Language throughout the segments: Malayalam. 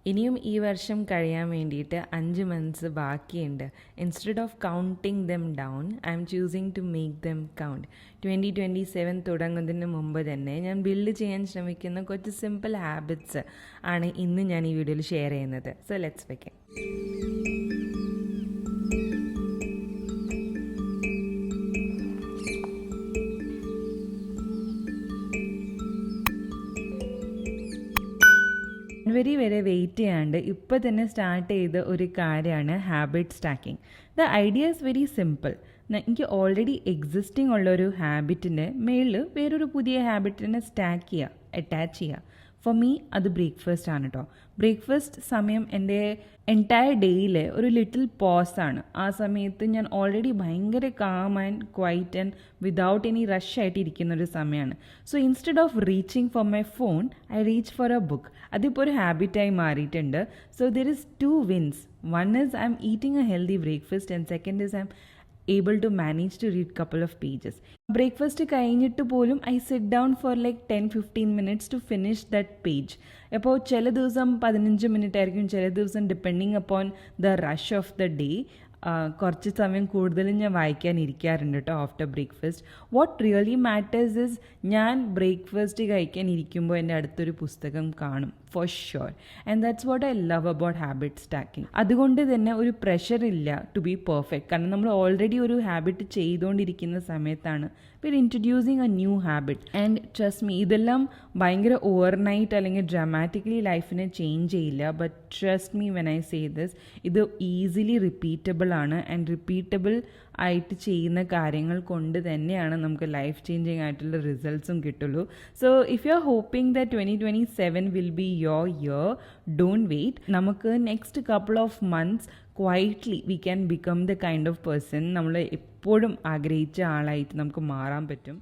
ഇനിയും ഈ വർഷം കഴിയാൻ വേണ്ടിയിട്ട് 5 മന്ത്സ് ബാക്കിയുണ്ട്. Instead of counting them down, I'm choosing to make them count. 2027 തുടങ്ങുന്നതിന് മുമ്പ് തന്നെ ഞാൻ ബിൽഡ് ചെയ്യാൻ ശ്രമിക്കുന്ന കുറച്ച് സിമ്പിൾ ഹാബിറ്റ്സ് ആണ് ഇന്ന് ഞാൻ ഈ വീഡിയോയിൽ ഷെയർ ചെയ്യുന്നത്. So let's begin. ജനുവരി വരെ വെയിറ്റ് ചെയ്യാണ്ട് ഇപ്പോൾ തന്നെ സ്റ്റാർട്ട് ചെയ്ത ഒരു കാര്യമാണ് habit stacking. The idea is very simple. എനിക്ക് ഓൾറെഡി എക്സിസ്റ്റിംഗ് ഉള്ളൊരു ഹാബിറ്റിൻ്റെ മേളിൽ വേറൊരു പുതിയ ഹാബിറ്റിനെ സ്റ്റാക്ക് ചെയ്യുക, അറ്റാച്ച് ചെയ്യുക. ഫോർ മീ അത് ബ്രേക്ക്ഫാസ്റ്റ് ആണ് കേട്ടോ. ബ്രേക്ക്ഫാസ്റ്റ് സമയം എൻ്റെ എൻറ്റയർ ഡേയിലെ ഒരു ലിറ്റിൽ പോസാണ്. ആ സമയത്ത് ഞാൻ ഓൾറെഡി ഭയങ്കര calm and quite and without any rush ആയിട്ട് ഇരിക്കുന്ന ഒരു സമയമാണ്. So instead of reaching for my phone, I reach four A book. അതിപ്പോൾ ഒരു ഹാബിറ്റായി മാറിയിട്ടുണ്ട്. So there is 2 wins. One is I'm eating a healthy breakfast and second is I'm able to manage to read couple of pages. Breakfast കഴിഞ്ഞിട്ട് പോലും I sit down for like 10-15 minutes to finish that page. അപ്പോൾ ചില ദിവസം 15 മിനിറ്റ് ആയിരിക്കും, ചില ദിവസം depending upon the rush of the day കുറച്ച് സമയം കൂടുതലും ഞാൻ വായിക്കാൻ ഇരിക്കാറുണ്ട് കേട്ടോ after breakfast. What really matters is ഞാൻ ബ്രേക്ക്ഫാസ്റ്റ് കഴിക്കാൻ ഇരിക്കുമ്പോൾ എൻ്റെ അടുത്തൊരു പുസ്തകം കാണും for sure. And that's what I love about habit stacking. അതുകൊണ്ട് തന്നെ ഒരു പ്രഷർ ഇല്ല ടു ബി പെർഫെക്റ്റ്. കാരണം നമ്മൾ ഓൾറെഡി ഒരു ഹാബിറ്റ് ചെയ്തുകൊണ്ടിരിക്കുന്ന സമയത്താണ് we're introducing a new habit. And trust me, ഇതെല്ലാം ഭയങ്കര ഓവർനൈറ്റ് അല്ലെങ്കിൽ ഡ്രാമാറ്റിക്കലി ലൈഫിനെ ചേഞ്ച് ചെയ്യില്ല. But trust me when I say this, ഇത് ഈസിലി റിപ്പീറ്റബിൾ ആണ്. ആൻഡ് റിപ്പീറ്റബിൾ ആയിട്ട് ചെയ്യുന്ന കാര്യങ്ങൾ കൊണ്ട് തന്നെയാണ് നമുക്ക് ലൈഫ് ചേഞ്ചിങ് ആയിട്ടുള്ള റിസൾട്ട്സും കിട്ടുള്ളൂ. So if you are hoping that 2027 will be your year, don't wait. നമുക്ക് next couple of months quietly we can become the kind of person നമ്മൾ എപ്പോഴും ആഗ്രഹിച്ച ആളായിട്ട് നമുക്ക് മാറാൻ പറ്റും.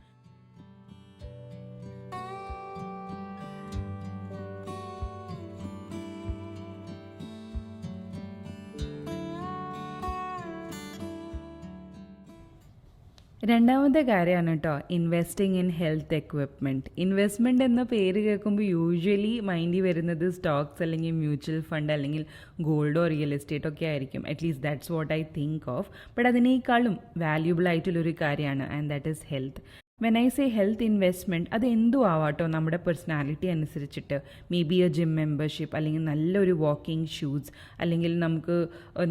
രണ്ടാമത്തെ കാര്യമാണ് കേട്ടോ investing in health equipment. Investment എന്ന പേര് കേൾക്കുമ്പോൾ യൂഷ്വലി മൈൻഡിൽ വരുന്നത് സ്റ്റോക്സ് അല്ലെങ്കിൽ മ്യൂച്വൽ ഫണ്ട് അല്ലെങ്കിൽ ഗോൾഡോ റിയൽ എസ്റ്റേറ്റോ ഒക്കെ ആയിരിക്കും. At least that's what I think of. But അതിനേക്കാളും വാല്യൂബിൾ ആയിട്ടുള്ളൊരു കാര്യമാണ് and that is health. When I say health investment, അത് എന്തും ആവാട്ടോ നമ്മുടെ പേഴ്സണാലിറ്റി അനുസരിച്ചിട്ട്. May be a gym membership, അല്ലെങ്കിൽ നല്ലൊരു വാക്കിംഗ് ഷൂസ്, അല്ലെങ്കിൽ നമുക്ക്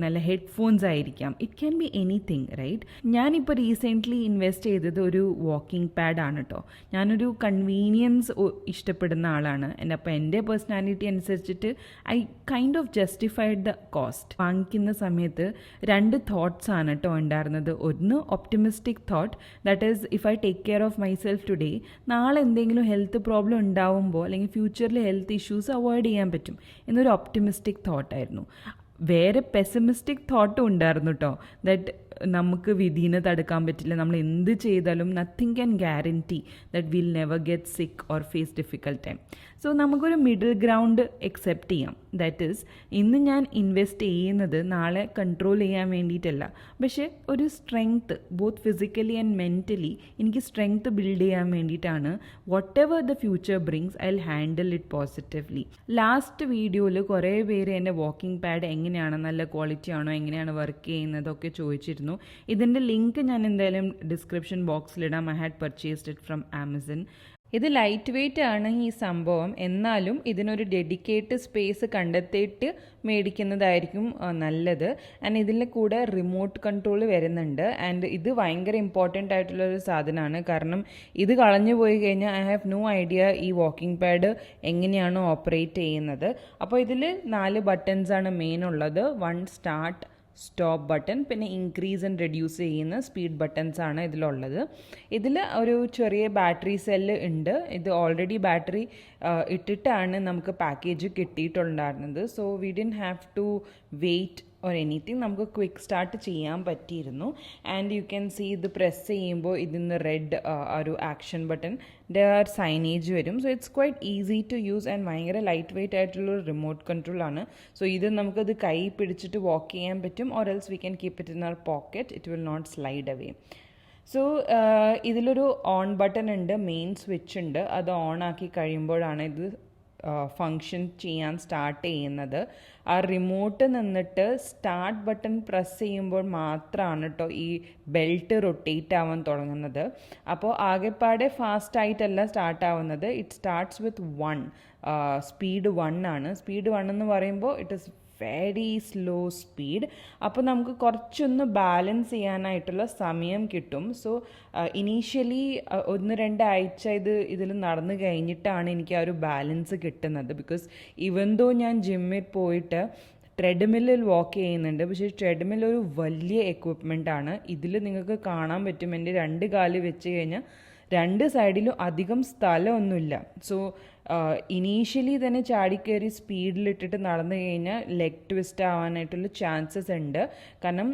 നല്ല ഹെഡ്ഫോൺസ് ആയിരിക്കാം. It can be anything, right? ഞാനിപ്പോൾ റീസെൻ്റ്ലി ഇൻവെസ്റ്റ് ചെയ്തത് ഒരു വാക്കിംഗ് പാഡാണ് കേട്ടോ. ഞാനൊരു കൺവീനിയൻസ് ഇഷ്ടപ്പെടുന്ന ആളാണ്. അപ്പോൾ എൻ്റെ പേഴ്സണാലിറ്റി അനുസരിച്ചിട്ട് I kind of justified the cost. വാങ്ങിക്കുന്ന സമയത്ത് 2 തോട്ട്സ് ആണ് കേട്ടോ ഉണ്ടായിരുന്നത്. ഒന്ന് optimistic thought, that is if I take care of myself today, നാളെ എന്തെങ്കിലും ഹെൽത്ത് പ്രോബ്ലം ഉണ്ടാവുമ്പോൾ അല്ലെങ്കിൽ ഫ്യൂച്ചറിൽ ഹെൽത്ത് ഇഷ്യൂസ് അവോയ്ഡ് ചെയ്യാൻ പറ്റും എന്നൊരു ഒപ്റ്റിമിസ്റ്റിക് തോട്ടായിരുന്നു. വേറെ പെസിമിസ്റ്റിക് തോട്ടും ഉണ്ടായിരുന്നു കേട്ടോ. ദാറ്റ് നമുക്ക് വിധീനെ തടുക്കാൻ പറ്റില്ല, നമ്മൾ എന്ത് ചെയ്താലും nothing can guarantee that will never get sick or face difficult time. So നമുക്കൊരു മിഡിൽ ഗ്രൗണ്ട് അക്സെപ്റ്റ് ചെയ്യാം. ദാറ്റ് ഈസ്, ഇന്ന് ഞാൻ ഇൻവെസ്റ്റ് ചെയ്യുന്നത് നാളെ കൺട്രോൾ ചെയ്യാൻ വേണ്ടിയിട്ടല്ല, പക്ഷേ ഒരു strength both physically and mentally എനിക്ക് സ്ട്രെങ്ത്ത് ബിൽഡ് ചെയ്യാൻ വേണ്ടിയിട്ടാണ്. What ever the future brings, I will handle it positively. Last വീഡിയോയിൽ കുറേ പേര് എൻ്റെ വാക്കിംഗ് പാഡ് എങ്ങനെയാണ്, നല്ല ക്വാളിറ്റി ആണോ, എങ്ങനെയാണ് വർക്ക് ചെയ്യുന്നതൊക്കെ ചോദിച്ചിരുന്നു. ഇതിൻ്റെ ലിങ്ക് ഞാൻ എന്തായാലും ഡിസ്ക്രിപ്ഷൻ ബോക്സിലിടാം. I had purchased it from Amazon. ഇത് ലൈറ്റ് വെയ്റ്റ് ആണ് ഈ സംഭവം, എന്നാലും ഇതിനൊരു ഡെഡിക്കേറ്റ് സ്പേസ് കണ്ടെത്തിയിട്ട് മേടിക്കുന്നതായിരിക്കും നല്ലത്. ആൻഡ് ഇതിൻ്റെ കൂടെ റിമോട്ട് കൺട്രോൾ വരുന്നുണ്ട്. ആൻഡ് ഇത് ഭയങ്കര ഇമ്പോർട്ടൻ്റ് ആയിട്ടുള്ളൊരു സാധനമാണ്. കാരണം ഇത് കളഞ്ഞു പോയി കഴിഞ്ഞാൽ ഐ ഹാവ് നോ ഐഡിയ ഈ വാക്കിംഗ് പാഡ് എങ്ങനെയാണ് ഓപ്പറേറ്റ് ചെയ്യുന്നത്. അപ്പോൾ ഇതിൽ 4 ബട്ടൺസാണ് മെയിൻ ഉള്ളത്. 1 സ്റ്റാർട്ട്, സ്റ്റോപ്പ് ബട്ടൺ, പിന്നെ ഇൻക്രീസ് ആൻഡ് റെഡ്യൂസ് ചെയ്യുന്ന സ്പീഡ് ബട്ടൺസ് ആണ് ഇതിലുള്ളത്. ഇതിൽ ഒരു ചെറിയ ബാറ്ററി സെല്ല് ഉണ്ട്. ഇത് ഓൾറെഡി ബാറ്ററി ഇട്ടിട്ടാണ് നമുക്ക് പാക്കേജ് കിട്ടിയിട്ടുണ്ടായിരുന്നത്. So we didn't have to wait or anything, നമുക്ക് ക്വിക്ക് സ്റ്റാർട്ട് ചെയ്യാൻ പറ്റിയിരുന്നു. ആൻഡ് യു ക്യാൻ സീ ഇത് പ്രസ് ചെയ്യുമ്പോൾ ഇതിന്ന് റെഡ് ഒരു ആക്ഷൻ ബട്ടൺ സൈനേജ് വരും. So it's quite easy to use and ഭയങ്കര ലൈറ്റ് വെയ്റ്റ് ആയിട്ടുള്ള റിമോട്ട് കൺട്രോൾ ആണ്. സോ ഇത് നമുക്കത് കൈ പിടിച്ചിട്ട് വാക്ക് ചെയ്യാൻ പറ്റും, or else we can keep it in our pocket, it will not slide away. So ഇതിലൊരു ഓൺ ബട്ടൺ ഉണ്ട്, മെയിൻ സ്വിച്ച് ഉണ്ട്. അത് ഓൺ ആക്കി കഴിയുമ്പോഴാണ് ഇത് ഫങ്ഷൻ ചെയ്യാൻ സ്റ്റാർട്ട് ചെയ്യുന്നത്. ആ റിമോട്ട് നിന്നിട്ട് സ്റ്റാർട്ട് ബട്ടൺ പ്രസ് ചെയ്യുമ്പോൾ മാത്രമാണ് കേട്ടോ ഈ ബെൽറ്റ് റൊട്ടേറ്റ് ആവാൻ തുടങ്ങുന്നത്. അപ്പോൾ ആകെപ്പാടെ ഫാസ്റ്റ് ആയിട്ടല്ല സ്റ്റാർട്ട് ആവുന്നത്. ഇറ്റ് സ്റ്റാർട്ട്സ് വിത്ത് 1, സ്പീഡ് 1 ആണ്. സ്പീഡ് 1 എന്ന് പറയുമ്പോൾ it is very slow speed. അപ്പോൾ നമുക്ക് കുറച്ചൊന്ന് ബാലൻസ് ചെയ്യാനായിട്ടുള്ള സമയം കിട്ടും. സോ ഇനീഷ്യലി 1-2 ആഴ്ച ഇതിൽ നടന്നു കഴിഞ്ഞിട്ടാണ് എനിക്ക് ആ ഒരു ബാലൻസ് കിട്ടുന്നത്. ബിക്കോസ് ഇവൻ ദോ ഞാൻ ജിമ്മിൽ പോയിട്ട് ട്രെഡ്മില്ലിൽ വാക്ക് ചെയ്യുന്നുണ്ട്, പക്ഷേ ട്രെഡ്മിൽ ഒരു വലിയ എക്വിപ്മെൻ്റ് ആണ്. ഇതിൽ നിങ്ങൾക്ക് കാണാൻ പറ്റും എൻ്റെ 2 കാല് വെച്ച് കഴിഞ്ഞാൽ 2 സൈഡിലും അധികം സ്ഥലമൊന്നുമില്ല. സോ ഇനീഷ്യലി തന്നെ ചാടിക്കയറി സ്പീഡിലിട്ടിട്ട് നടന്നു കഴിഞ്ഞാൽ ലെഗ് ട്വിസ്റ്റ് ആവാനായിട്ടുള്ള ചാൻസസ് ഉണ്ട്. കാരണം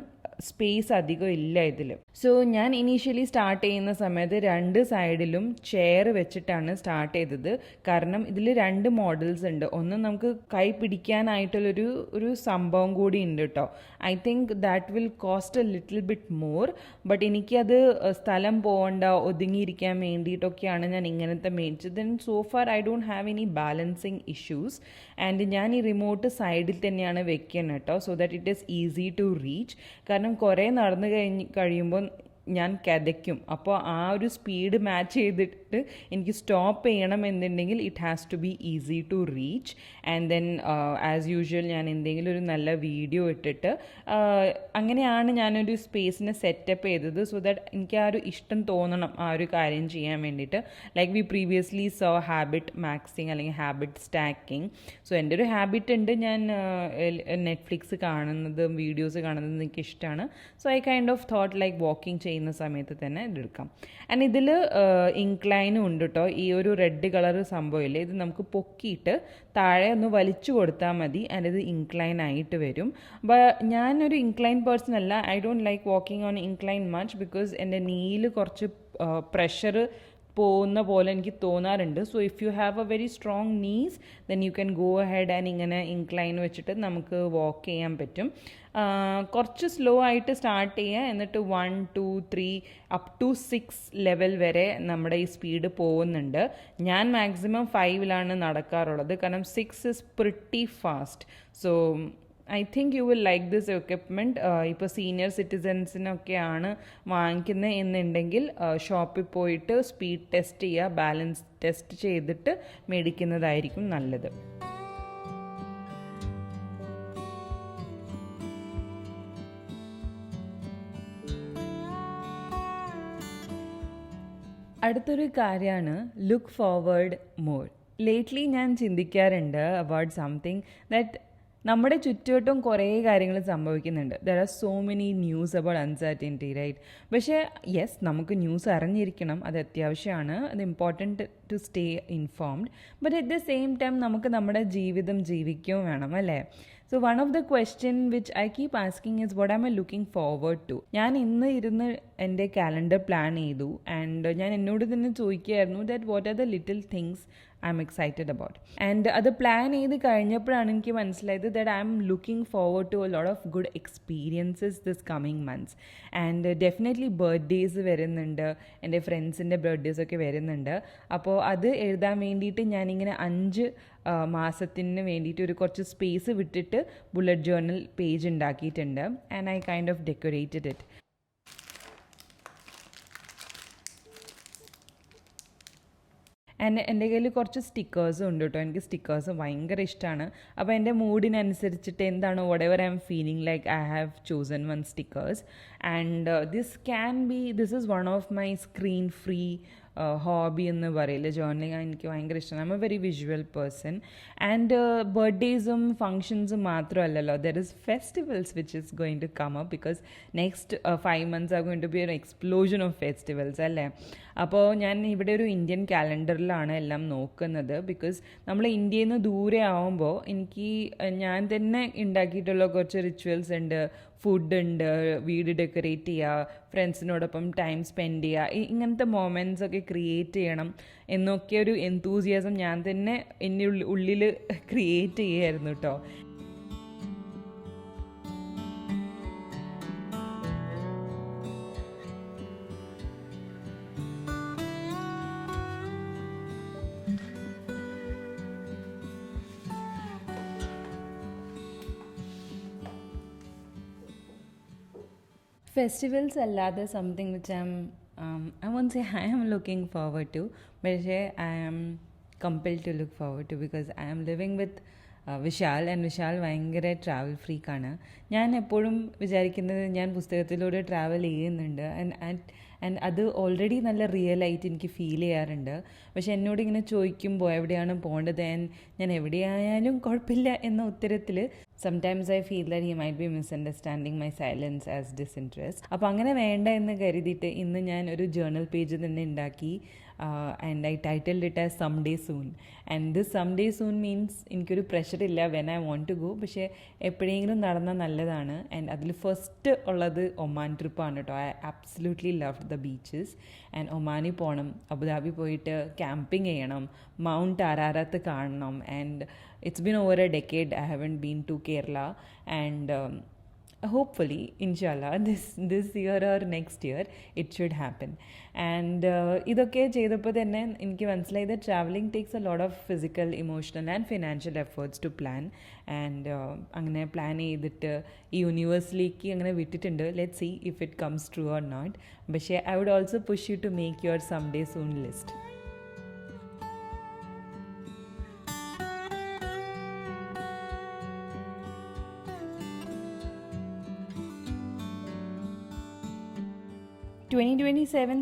സ്പേസ് അധികം ഇല്ല ഇതിൽ. സോ ഞാൻ ഇനീഷ്യലി സ്റ്റാർട്ട് ചെയ്യുന്ന സമയത്ത് 2 സൈഡിലും ചെയർ വെച്ചിട്ടാണ് സ്റ്റാർട്ട് ചെയ്തത്. കാരണം ഇതിൽ 2 മോഡൽസ് ഉണ്ട്. ഒന്ന് നമുക്ക് കൈ പിടിക്കാനായിട്ടുള്ളൊരു സംഭവം കൂടി ഉണ്ട് കേട്ടോ. I think that will cost a little bit more. But എനിക്കത് സ്ഥലം പോകണ്ട, ഒതുങ്ങിയിരിക്കാൻ വേണ്ടിയിട്ടൊക്കെയാണ് ഞാൻ ഇങ്ങനത്തെ മേടിച്ചത്. Then so far I don't have any balancing issues. And ഞാൻ ഈ റിമോട്ട് സൈഡിൽ തന്നെയാണ് വെക്കുന്നത് കേട്ടോ, so that it is easy to reach. കാരണം കുറേ നടന്നു കഴിയുമ്പോൾ ഞാൻ കിതയ്ക്കും. അപ്പോൾ ആ ഒരു സ്പീഡ് മാച്ച് ചെയ്തിട്ട് എനിക്ക് സ്റ്റോപ്പ് ചെയ്യണം എന്നുണ്ടെങ്കിൽ it has to be easy to reach. And then as usual ഞാൻ എന്തെങ്കിലും ഒരു നല്ല വീഡിയോ ഇട്ടിട്ട് അങ്ങനെയാണ് ഞാനൊരു സ്പേസിനെ സെറ്റപ്പ് ചെയ്തത്. സോ ദാറ്റ് എനിക്ക് ആ ഒരു ഇഷ്ടം തോന്നണം ആ ഒരു കാര്യം ചെയ്യാൻ വേണ്ടിയിട്ട്. Like we previously so habit maxing അല്ലെങ്കിൽ ഹാബിറ്റ് സ്റ്റാക്കിങ്. സോ എൻ്റെ ഒരു ഹാബിറ്റ് ഉണ്ട്, ഞാൻ നെറ്റ്ഫ്ലിക്സ് കാണുന്നതും വീഡിയോസ് കാണുന്നതും എനിക്ക് ഇഷ്ടമാണ്. So I kind of thought like walking ചെയ്യുന്ന സമയത്ത് തന്നെ ഇതെടുക്കാം. ആൻഡ് ഇതിൽ ഇൻക്ലൈനും ഉണ്ട് കേട്ടോ. ഈ ഒരു റെഡ് കളർ സംഭവമില്ലേ, ഇത് നമുക്ക് പൊക്കിയിട്ട് താഴെ ഒന്ന് വലിച്ചു കൊടുത്താൽ മതി. ആൻഡ് ഇത് ഇൻക്ലൈൻ ആയിട്ട് വരും. ഞാനൊരു ഇൻക്ലൈൻ പേഴ്സൺ അല്ല. I don't like walking on incline much because എൻ്റെ നീയിൽ കുറച്ച് പ്രഷർ പോകുന്ന പോലെ എനിക്ക് തോന്നാറുണ്ട്. So if you have a very strong knees then you can go ahead and ഇങ്ങനെ ഇൻക്ലൈൻ വെച്ചിട്ട് നമുക്ക് വാക്ക് ചെയ്യാൻ പറ്റും. കുറച്ച് സ്ലോ ആയിട്ട് സ്റ്റാർട്ട് ചെയ്യുക, എന്നിട്ട് 1, 2, 3 അപ് ടു 6 ലെവൽ വരെ നമ്മുടെ ഈ സ്പീഡ് പോകുന്നുണ്ട്. ഞാൻ മാക്സിമം 5ലാണ് നടക്കാറുള്ളത്, കാരണം 6 is pretty fast. So I think you will like this equipment. ഇപ്പോൾ സീനിയർ സിറ്റിസൻസിനൊക്കെയാണ് വാങ്ങിക്കുന്നത് എന്നുണ്ടെങ്കിൽ ഷോപ്പിൽ പോയിട്ട് സ്പീഡ് ടെസ്റ്റ് ചെയ്യുക, ബാലൻസ് ടെസ്റ്റ് ചെയ്തിട്ട് മേടിക്കുന്നതായിരിക്കും നല്ലത്. അടുത്തൊരു കാര്യമാണ് ലുക്ക് ഫോർവേഡ് മോർ. ലേറ്റ്ലി ഞാൻ ചിന്തിക്കാറുണ്ട് അബൌട്ട് സംതിങ് ദാറ്റ് നമ്മുടെ ചുറ്റുവട്ടം കുറേ കാര്യങ്ങൾ സംഭവിക്കുന്നുണ്ട്. There are so many news about uncertainty, right? പക്ഷേ യെസ്, നമുക്ക് ന്യൂസ് അറിഞ്ഞിരിക്കണം, അത് അത്യാവശ്യമാണ്, അത് important to stay informed. But at the same time നമുക്ക് നമ്മുടെ ജീവിതം ജീവിക്കുകയും വേണം, അല്ലേ? So one of the question which I keep asking is what am I looking forward to. ഞാൻ ഇന്ന് ഇരുന്ന് എൻ്റെ കാലണ്ടർ പ്ലാൻ ചെയ്തു ആൻഡ് ഞാൻ എന്നോട് തന്നെ ചോദിക്കുകയായിരുന്നു that what are the little things I'm excited about. And അത് പ്ലാൻ ചെയ്ത് കഴിഞ്ഞപ്പോഴാണ് എനിക്ക് മനസ്സിലായത് that I'm looking forward to a lot of good experiences this coming months. And definitely birthdays വരുന്നുണ്ട്, എൻ്റെ ഫ്രണ്ട്സിൻ്റെ ബർത്ത്ഡേയ്സൊക്കെ വരുന്നുണ്ട്. അപ്പോൾ അത് എഴുതാൻ വേണ്ടിയിട്ട് ഞാനിങ്ങനെ 5 മാസത്തിന് വേണ്ടിയിട്ട് ഒരു കുറച്ച് സ്പേസ് വിട്ടിട്ട് ബുള്ളറ്റ് ജേർണൽ പേജ് ഉണ്ടാക്കിയിട്ടുണ്ട്. And I kind of decorated it. And എൻ്റെ കയ്യിൽ കുറച്ച് സ്റ്റിക്കേഴ്സും ഉണ്ട് കേട്ടോ. എനിക്ക് സ്റ്റിക്കേഴ്സ് ഭയങ്കര ഇഷ്ടമാണ്. അപ്പോൾ എൻ്റെ മൂഡിനനുസരിച്ചിട്ട് എന്താണോ whatever I am feeling like, I have chosen one stickers. And this is one of my screen free hobby എന്ന് പറയില്ല, ജേർണലിങ് എനിക്ക് ഭയങ്കര ഇഷ്ടമാണ്. I'm a very visual person. And ബർത്ത്ഡേയ്സും ഫങ്ഷൻസും മാത്രമല്ലല്ലോ, there is festivals which is going to come up because next 5 months are going to be an explosion of festivals, അല്ലേ? അപ്പോൾ ഞാൻ ഇവിടെ ഒരു ഇന്ത്യൻ കാലണ്ടറിലാണ് എല്ലാം നോക്കുന്നത്. ബിക്കോസ് നമ്മൾ ഇന്ത്യയിൽ നിന്ന് ദൂരെ ആവുമ്പോൾ ഞാൻ തന്നെ ഉണ്ടാക്കിയിട്ടുള്ള കുറച്ച് റിച്വൽസ് ഉണ്ട്. ഫുഡ് ഉണ്ട്, വീട് ഡെക്കറേറ്റ് ചെയ്യുക, ഫ്രണ്ട്സിനോടൊപ്പം ടൈം സ്പെൻഡ് ചെയ്യുക, ഇങ്ങനത്തെ മൊമെൻറ്റ്സ് ഒക്കെ ക്രിയേറ്റ് ചെയ്യണം എന്നൊക്കെ ഒരു എന്തൂസിയാസം ഞാൻ തന്നെ എൻ്റെ ഉള്ളിൽ ക്രിയേറ്റ് ചെയ്യുമായിരുന്നു കേട്ടോ. Festivals അല്ലാതെ something which I won't say I am looking forward to, പക്ഷേ I am compelled to look forward to because I am living with Vishal. And Vishal ഭയങ്കര ട്രാവൽ ഫ്രീക്കാണ്. ഞാൻ എപ്പോഴും വിചാരിക്കുന്നത് ഞാൻ പുസ്തകത്തിലൂടെ ട്രാവൽ ചെയ്യുന്നുണ്ട് ആൻഡ് അത് ഓൾറെഡി നല്ല റിയൽ ആയിട്ട് എനിക്ക് ഫീൽ ചെയ്യാറുണ്ട്. പക്ഷെ എന്നോട് ഇങ്ങനെ ചോദിക്കുമ്പോൾ എവിടെയാണ് പോകേണ്ടത്, ഞാൻ എവിടെയായാലും കുഴപ്പമില്ല എന്ന ഉത്തരത്തിൽ sometimes I feel that he might be misunderstanding my silence as disinterest. അപ്പോൾ അങ്ങനെ വേണ്ട എന്ന് കരുതിയിട്ട് ഇന്ന് ഞാൻ ഒരു ജേർണൽ പേജ് തന്നെ ഉണ്ടാക്കി. And I titled it as some day soon. And this some day soon means എനിക്കൊരു പ്രഷറില്ല when I want to go, പക്ഷേ എപ്പോഴെങ്കിലും നടന്നാൽ നല്ലതാണ്. ആൻഡ് അതിൽ ഫസ്റ്റ് ഉള്ളത് ഒമാൻ ട്രിപ്പാണ് കേട്ടോ. I absolutely love the beaches. And ഒമാനിൽ പോകണം, അബുദാബി പോയിട്ട് ക്യാമ്പിങ് ചെയ്യണം, മൗണ്ട് അരാരത്ത് കാണണം. And it's been over a decade I haven't been to Kerala, and hopefully inshallah this year or next year it should happen. And ഇതൊക്കെ ചെയ്തപ്പോൾ തന്നെ എനിക്ക് മനസ്സിലായത് travelling takes a lot of physical, emotional and financial efforts to plan. And അങ്ങനെ പ്ലാൻ ചെയ്തിട്ട് ഈ യൂണിവേഴ്സിലേക്ക് അങ്ങനെ വിട്ടിട്ടുണ്ട്. Let see if it comes true or not. പക്ഷേ I would also push you to make your some day soon list.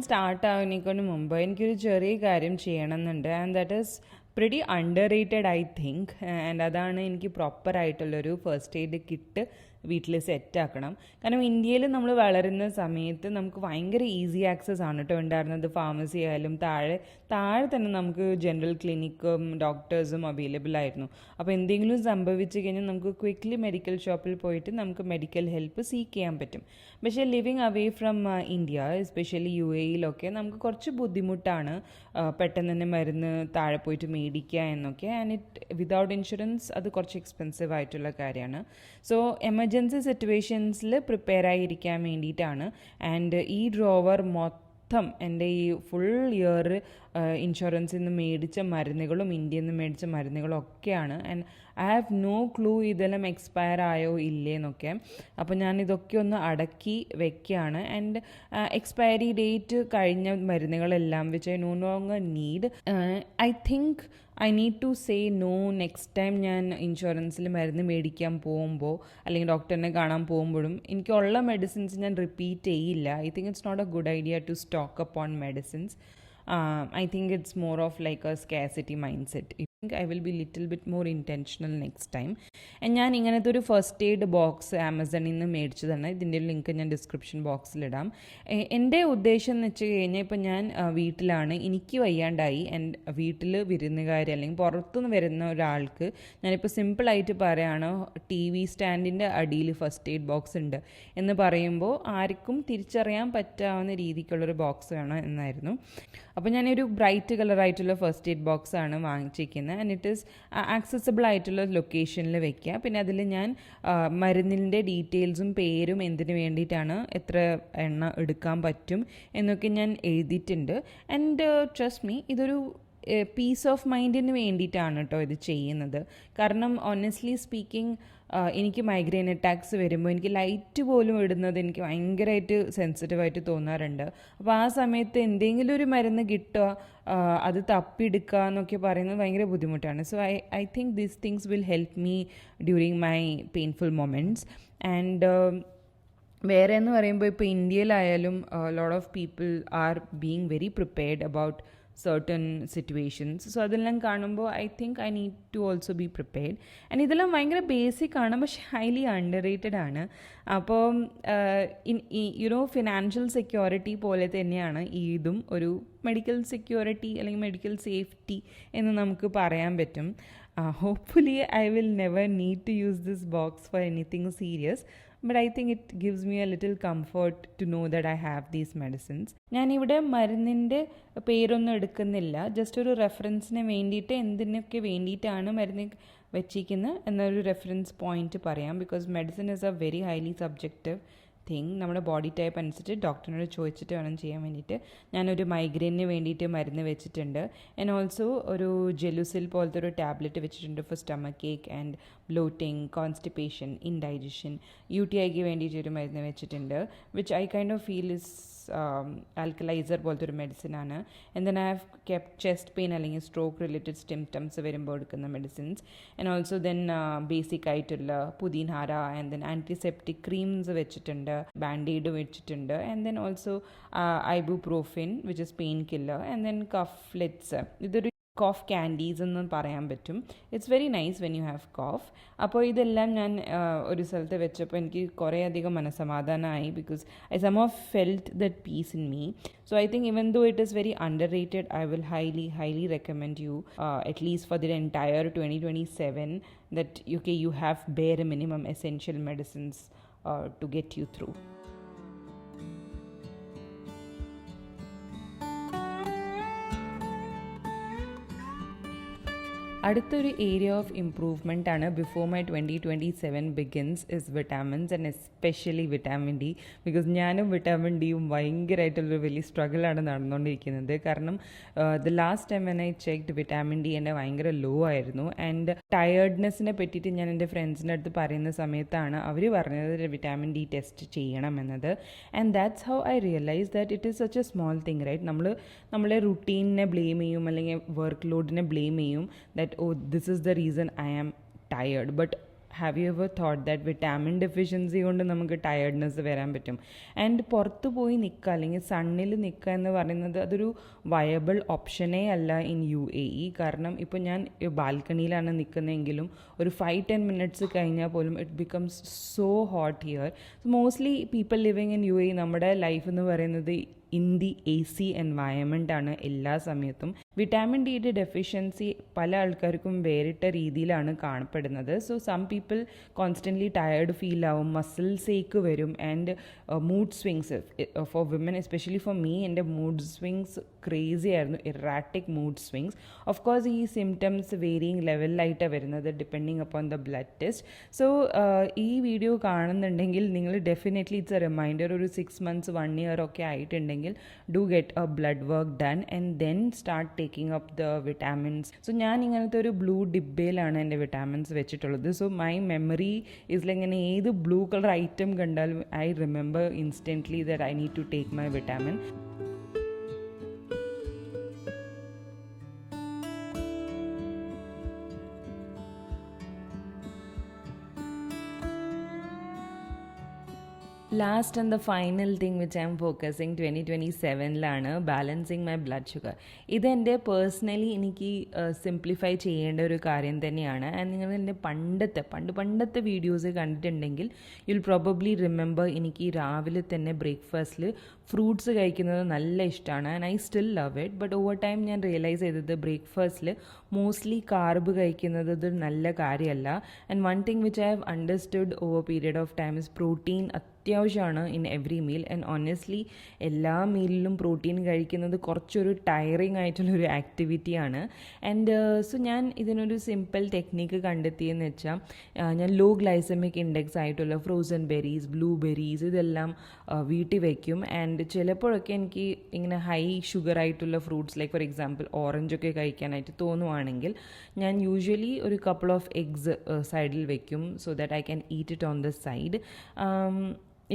Start ആവുന്നതിന് മുമ്പ് എനിക്കൊരു ചെറിയ കാര്യം ചെയ്യണമെന്നുണ്ട്. And that is pretty underrated I think. And അതാണ് എനിക്ക് പ്രോപ്പറായിട്ടുള്ളൊരു ഫസ്റ്റ് എയ്ഡ് കിറ്റ് വീട്ടിൽ സെറ്റാക്കണം. കാരണം ഇന്ത്യയിൽ നമ്മൾ വളരുന്ന സമയത്ത് നമുക്ക് ഭയങ്കര ഈസി ആക്സസ് ആണ് കേട്ടോ ഉണ്ടായിരുന്നത്. ഫാർമസി ആയാലും താഴെ തന്നെ നമുക്ക് ജനറൽ ക്ലിനിക്കും ഡോക്ടേഴ്സും അവൈലബിൾ ആയിരുന്നു. അപ്പോൾ എന്തെങ്കിലും സംഭവിച്ചു കഴിഞ്ഞാൽ നമുക്ക് ക്വിക്ക്ലി മെഡിക്കൽ ഷോപ്പിൽ പോയിട്ട് നമുക്ക് മെഡിക്കൽ ഹെൽപ്പ് സീക്ക് ചെയ്യാൻ പറ്റും. പക്ഷേ living away from India, especially UAE നമുക്ക് കുറച്ച് ബുദ്ധിമുട്ടാണ് പെട്ടെന്ന് തന്നെ മരുന്ന് താഴെ പോയിട്ട് മേടിക്കുക എന്നൊക്കെ. ആൻഡ് വിതൗട്ട് ഇൻഷുറൻസ് അത് കുറച്ച് എക്സ്പെൻസീവ് ആയിട്ടുള്ള കാര്യമാണ്. സോ എമർജൻസി സിറ്റുവേഷൻസിൽ പ്രിപ്പയർ ആയിരിക്കാൻ വേണ്ടിയിട്ടാണ്. ആൻഡ് ഈ ഡ്രോവർ മൊത്തം എൻ്റെ ഈ ഫുൾ ഇയർ ഇൻഷുറൻസിൽ നിന്ന് മേടിച്ച മരുന്നുകളും ഇന്ത്യയിൽ നിന്ന് മേടിച്ച മരുന്നുകളും ഒക്കെയാണ്. And I have no clue ഇതെല്ലാം എക്സ്പയർ ആയോ ഇല്ലേന്നൊക്കെ. അപ്പോൾ ഞാൻ ഇതൊക്കെ ഒന്ന് അടക്കി വെക്കുകയാണ്. ആൻഡ് എക്സ്പയറി ഡേറ്റ് കഴിഞ്ഞ മരുന്നുകളെല്ലാം which I no longer need. I think I need to say no next time ഞാൻ ഇൻഷുറൻസിൽ മരുന്ന് മേടിക്കാൻ പോകുമ്പോൾ അല്ലെങ്കിൽ ഡോക്ടറിനെ കാണാൻ പോകുമ്പോഴും എനിക്കുള്ള മെഡിസിൻസ് ഞാൻ റിപ്പീറ്റ് ചെയ്യില്ല. I think it's not a good idea to stock up on medicines. I think it's more of like a scarcity mindset. I will be little bit more intentional next time. And ഞാൻ ഇങ്ങനത്തെ ഒരു ഫസ്റ്റ് എയ്ഡ് ബോക്സ് ആമസോണിൽ നിന്ന് മേടിച്ചതാണ്. ഇതിൻ്റെ ലിങ്ക് ഞാൻ ഡിസ്ക്രിപ്ഷൻ ബോക്സിലിടാം. എൻ്റെ ഉദ്ദേശം എന്ന് വെച്ച് കഴിഞ്ഞാൽ ഇപ്പോൾ ഞാൻ വീട്ടിലാണ്, എനിക്ക് വയ്യാണ്ടായി, ആൻഡ് വീട്ടിൽ വിരുന്നുകാർ അല്ലെങ്കിൽ പുറത്തുനിന്ന് വരുന്ന ഒരാൾക്ക് ഞാനിപ്പോൾ സിമ്പിളായിട്ട് പറയുകയാണ്, TV സ്റ്റാൻഡിൻ്റെ അടിയിൽ ഫസ്റ്റ് എയ്ഡ് ബോക്സ് ഉണ്ട് എന്ന് പറയുമ്പോൾ ആർക്കും തിരിച്ചറിയാൻ പറ്റാവുന്ന രീതിക്കുള്ളൊരു ബോക്സ് വേണം എന്നായിരുന്നു. അപ്പോൾ ഞാനൊരു ബ്രൈറ്റ് കളറായിട്ടുള്ള ഫസ്റ്റ് എയ്ഡ് ബോക്സാണ് വാങ്ങിച്ചിരിക്കുന്നത്. ആൻഡ് ഇറ്റ് ഈസ് ആക്സസിബിൾ ആയിട്ടുള്ള ലൊക്കേഷനിൽ വെക്കുക. പിന്നെ അതിൽ ഞാൻ മരുന്നിൻ്റെ ഡീറ്റെയിൽസും പേരും എന്തിനു വേണ്ടിയിട്ടാണ് എത്ര എണ്ണ എടുക്കാൻ പറ്റും എന്നൊക്കെ ഞാൻ എഴുതിയിട്ടുണ്ട്. ആൻഡ് ട്രസ്റ്റ് മീ, ഇതൊരു പീസ് ഓഫ് മൈൻഡിന് വേണ്ടിയിട്ടാണ് കേട്ടോ ഇത് ചെയ്യുന്നത്. കാരണം ഓണസ്റ്റ്ലി സ്പീക്കിംഗ് എനിക്ക് മൈഗ്രെയിൻ അറ്റാക്സ് വരുമ്പോൾ എനിക്ക് ലൈറ്റ് പോലും ഇടുന്നത് എനിക്ക് ഭയങ്കരമായിട്ട് സെൻസിറ്റീവായിട്ട് തോന്നാറുണ്ട്. അപ്പോൾ ആ സമയത്ത് എന്തെങ്കിലും ഒരു മരുന്ന് കിട്ടുക, അത് തപ്പിയെടുക്കുക എന്നൊക്കെ പറയുന്നത് ഭയങ്കര ബുദ്ധിമുട്ടാണ്. So I think these things will help me during my painful moments. And വേറെ എന്ന് പറയുമ്പോൾ ഇപ്പോൾ ഇന്ത്യയിലായാലും lot of people are being very prepared about certain situations. So അതെല്ലാം കാണുമ്പോൾ I think I need to also be prepared. And ഇതെല്ലാം ഭയങ്കര ബേസിക് ആണ്, പക്ഷേ ഹൈലി അണ്ടർ റേറ്റഡ് ആണ്. അപ്പോൾ ഫിനാൻഷ്യൽ സെക്യൂരിറ്റി പോലെ തന്നെയാണ് ഇതും ഒരു മെഡിക്കൽ സെക്യൂരിറ്റി അല്ലെങ്കിൽ മെഡിക്കൽ സേഫ്റ്റി എന്ന് നമുക്ക് പറയാൻ പറ്റും. Hopefully I will never need to use this box for anything serious. But I think it gives me a little comfort to know that I have these medicines. ഞാനിവിടെ മരുന്നിൻ്റെ പേരൊന്നും എടുക്കുന്നില്ല, ജസ്റ്റ് ഒരു റെഫറൻസിന് വേണ്ടിയിട്ട് എന്തിനൊക്കെ വേണ്ടിയിട്ടാണ് മരുന്ന് വെച്ചിരിക്കുന്നത് എന്നൊരു റെഫറൻസ് പോയിന്റ് പറയാം. Because medicine is A very highly subjective thing. നമ്മുടെ ബോഡി ടൈപ്പ് അനുസരിച്ച് ഡോക്ടറിനോട് ചോദിച്ചിട്ട് വേണം ചെയ്യാൻ വേണ്ടിയിട്ട്. ഞാനൊരു മൈഗ്രെയിനിന് വേണ്ടിയിട്ട് മരുന്ന് വെച്ചിട്ടുണ്ട്. ആൻഡ് ഓൾസോ ഒരു ജെലുസിൽ പോലത്തെ ഒരു ടാബ്ലറ്റ് വെച്ചിട്ടുണ്ട് for stomach ache and bloating, constipation, indigestion. UTIക്ക് വേണ്ടിയിട്ടൊരു മരുന്ന് വെച്ചിട്ടുണ്ട്, which I kind of feel is alkaliser പോലത്തെ ഒരു മെഡിസിനാണ്. And then I have kept chest pain അല്ലെങ്കിൽ സ്ട്രോക്ക് റിലേറ്റഡ് സിംറ്റംസ് വരുമ്പോൾ എടുക്കുന്ന medicines. And also then basic ആയിട്ടുള്ള Pudin Hara and then antiseptic creams വെച്ചിട്ടുണ്ട്, ബാൻഡെയ്ഡ് വെച്ചിട്ടുണ്ട്. And then also ibuprofen which is painkiller. And then Koflets, ഇതൊരു കോഫ് ക്യാൻഡീസ് എന്ന് പറയാൻ പറ്റും. It's very nice when you have cough. അപ്പോൾ ഇതെല്ലാം ഞാൻ ഒരു സ്ഥലത്ത് വെച്ചപ്പോൾ എനിക്ക് കുറേ അധികം മനസ്സമാധാനമായി, because I some of felt that peace in me. So I think even though it is very underrated, I will highly recommend you, at least for the entire 2027, that you have bare minimum essential medicines to get you through. അടുത്തൊരു ഏരിയ ഓഫ് ഇംപ്രൂവ്മെൻ്റ് ആണ് before my 2027 begins is vitamins and especially vitamin D. Because ഞാനും വിറ്റാമിൻ ഡിയും ഭയങ്കരമായിട്ടുള്ളൊരു വലിയ സ്ട്രഗിളാണ് നടന്നുകൊണ്ടിരിക്കുന്നത്. കാരണം the last time when I checked vitamin D എൻ്റെ ഭയങ്കര ലോ ആയിരുന്നു. ആൻഡ് ടയേർഡ്നെസ്സിനെ പറ്റിയിട്ട് ഞാൻ എൻ്റെ ഫ്രണ്ട്സിൻ്റെ അടുത്ത് പറയുന്ന സമയത്താണ് അവർ പറഞ്ഞത് വിറ്റാമിൻ ഡി ടെസ്റ്റ് ചെയ്യണമെന്നത്. And that's how I realise that it is such a small thing, right? നമ്മളെ റുട്ടീനിനെ ബ്ലെയിം ചെയ്യും, അല്ലെങ്കിൽ വർക്ക് ലോഡിനെ ബ്ലെയിം ചെയ്യും, that oh, this is the reason I am tired. But have you ever thought that vitamin deficiency കൊണ്ട് നമുക്ക് ടയർഡ്നെസ് വരാൻ പറ്റും? ആൻഡ് പുറത്ത് പോയി നിൽക്കുക അല്ലെങ്കിൽ സണ്ണിൽ നിൽക്കുക എന്ന് പറയുന്നത് അതൊരു വയബിൾ ഓപ്ഷനേ അല്ല ഇൻ UAE. കാരണം ഇപ്പോൾ ഞാൻ ബാൽക്കണിയിലാണ് നിൽക്കുന്നതെങ്കിലും ഒരു 5-10 മിനിറ്റ്സ് കഴിഞ്ഞാൽ പോലും it becomes so hot here. Mostly people living in UAE നമ്മുടെ ലൈഫ് എന്ന് പറയുന്നത് ഇൻ ദി AC എൻവയൺമെൻ്റ് ആണ് എല്ലാ സമയത്തും. വിറ്റാമിൻ ഡിയുടെ ഡെഫിഷ്യൻസി പല ആൾക്കാർക്കും വേറിട്ട രീതിയിലാണ് കാണപ്പെടുന്നത്. So some people constantly tired feel ആവും, മസിൽസ് ഏക്ക് വരും, and mood swings. For women especially for me, എൻ്റെ മൂഡ് സ്വിങ്സ് ക്രേസി ആയിരുന്നു, erratic mood swings. Of course ഈ സിംറ്റംസ് വേരിയിങ് ലെവലിലായിട്ടാണ് വരുന്നത് depending upon the blood test. So ഈ വീഡിയോ കാണുന്നുണ്ടെങ്കിൽ നിങ്ങൾ ഡെഫിനറ്റ്ലി ഇറ്റ്സ് എ റിമൈൻഡർ, ഒരു 6 months 1 year ഒക്കെ ആയിട്ടുണ്ടെങ്കിൽ do get a blood work done and then start taking up the vitamins. So ഞാൻ ഇങ്ങനത്തെ ഒരു ബ്ലൂ ഡിബ്ബയിലാണ് എൻ്റെ വിറ്റാമിൻസ് വെച്ചിട്ടുള്ളത്. So my memory is like ഇങ്ങനെ ഏത് ബ്ലൂ കളർ ഐറ്റം കണ്ടാലും I remember instantly that I need to take my vitamin. Last and the final thing which I am focusing 2027 balancing my blood sugar. ഇതെൻ്റെ പേഴ്സണലി എനിക്ക് സിംപ്ലിഫൈ ചെയ്യേണ്ട ഒരു കാര്യം തന്നെയാണ്. ആൻഡ് നിങ്ങൾ എൻ്റെ പണ്ടത്തെ വീഡിയോസ് കണ്ടിട്ടുണ്ടെങ്കിൽ യുൽ പ്രോബബ്ലി റിമെമ്പർ എനിക്ക് രാവിലെ തന്നെ ബ്രേക്ക്ഫാസ്റ്റിൽ ഫ്രൂട്ട്സ് കഴിക്കുന്നത് നല്ല ഇഷ്ടമാണ്. And I still love it. But over time ഞാൻ റിയലൈസ് ചെയ്തത് ബ്രേക്ക്ഫാസ്റ്റിൽ മോസ്റ്റ്ലി കാർബ് കഴിക്കുന്നത് ഇത് നല്ല കാര്യമല്ല. And one thing which I have understood over period of time is protein അത്യാവശ്യമാണ് in every meal. And honestly എല്ലാ മീലിലും പ്രോട്ടീൻ കഴിക്കുന്നത് കുറച്ചൊരു ടയറിങ് ആയിട്ടുള്ളൊരു ആക്ടിവിറ്റിയാണ്. ആൻഡ് സോ ഞാൻ ഇതിനൊരു സിമ്പിൾ ടെക്നിക്ക് കണ്ടെത്തിയെന്ന് വെച്ചാൽ ഞാൻ ലോ ഗ്ലൈസമിക് ഇൻഡെക്സ് ആയിട്ടുള്ള ഫ്രോസൺ ബെറീസ്, ബ്ലൂബെറീസ് ഇതെല്ലാം വീട്ടിൽ വയ്ക്കും. ആൻഡ് ചിലപ്പോഴൊക്കെ എനിക്ക് ഇങ്ങനെ ഹൈ ഷുഗർ ആയിട്ടുള്ള ഫ്രൂട്ട്സ് ലൈക്ക് ഫോർ എക്സാമ്പിൾ ഓറഞ്ചൊക്കെ കഴിക്കാനായിട്ട് തോന്നുവാണെങ്കിൽ ഞാൻ യൂഷ്വലി ഒരു കപ്പിൾ ഓഫ് എഗ്സ് സൈഡിൽ വെക്കും, so that I can eat it on the side.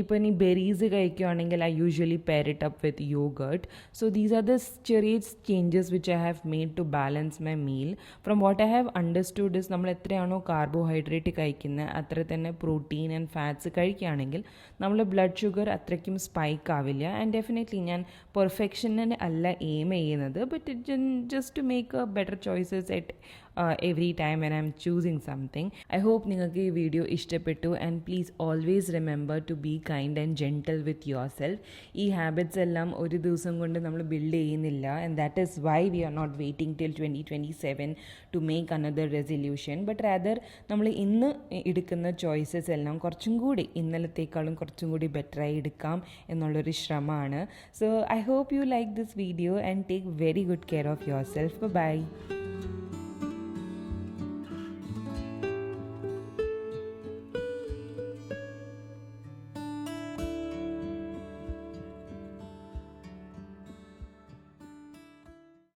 ഇപ്പോൾ ഇനി ബെറീസ് കഴിക്കുകയാണെങ്കിൽ I usually pair it up with yoghurt. So these are the ചെറിയ changes which I have made to balance my meal. From what I have understood is നമ്മൾ എത്രയാണോ കാർബോഹൈഡ്രേറ്റ് കഴിക്കുന്നത് അത്ര തന്നെ പ്രോട്ടീൻ ആൻഡ് ഫാറ്റ്സ് കഴിക്കുകയാണെങ്കിൽ നമ്മൾ ബ്ലഡ് ഷുഗർ അത്രയ്ക്കും സ്പൈക്ക് ആവില്ല. ആൻഡ് ഡെഫിനറ്റ്ലി ഞാൻ പെർഫെക്ഷന് അല്ല എയിം ചെയ്യുന്നത്, but it just to make a better choices at every time when I'm choosing something. I hope നിങ്ങൾക്ക് ഈ വീഡിയോ ഇഷ്ടപ്പെട്ടു. And please always remember to be kind and gentle with yourself. ഈ ഹാബിറ്റ്സ് എല്ലാം ഒരു ദിവസം കൊണ്ട് നമ്മൾ ബിൽഡ് ചെയ്യുന്നില്ല. And that is why we are not waiting till 2027 to make another resolution. But rather നമ്മൾ ഇന്ന് എടുക്കുന്ന ചോയ്സസ് എല്ലാം കുറച്ചും കൂടി ഇന്നലത്തേക്കാളും കുറച്ചും കൂടി ബെറ്ററായി എടുക്കാം എന്നുള്ളൊരു ശ്രമമാണ്. So I hope you like this video and take very good care of yourself. By.